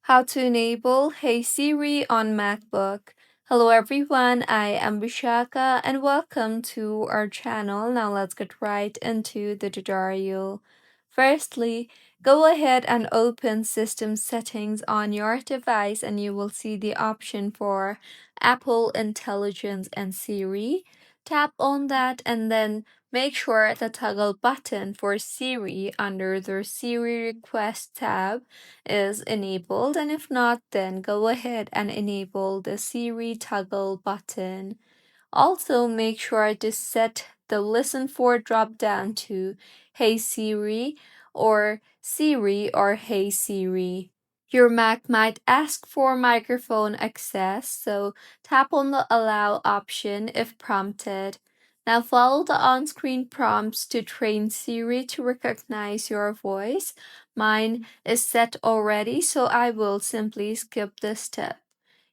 How to enable Hey Siri on MacBook. Hello everyone, I am Vishaka and welcome to our channel. Now let's get right into the tutorial. Firstly, go ahead and open System Settings on your device and you will see the option for Apple Intelligence and Siri. Tap on that and then make sure the toggle button for Siri under the Siri Request tab is enabled, and if not, then go ahead and enable the Siri toggle button. Also, make sure to set the Listen For drop down to Hey Siri or Hey Siri. Your Mac might ask for microphone access, so tap on the Allow option if prompted. Now follow the on-screen prompts to train Siri to recognize your voice. Mine is set already, so I will simply skip this step.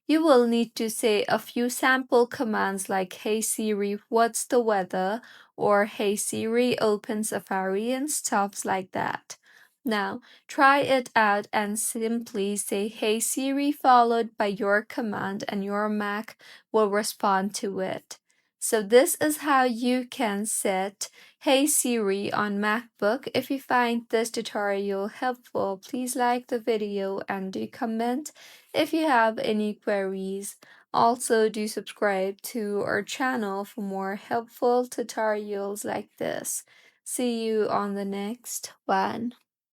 You will need to say a few sample commands like Hey Siri, what's the weather? Or Hey Siri, open Safari and stuff like that. Now, try it out and simply say Hey Siri followed by your command and your Mac will respond to it. So this is how you can set Hey Siri on MacBook. If you find this tutorial helpful, please like the video and do comment if you have any queries. Also, do subscribe to our channel for more helpful tutorials like this. See you on the next one.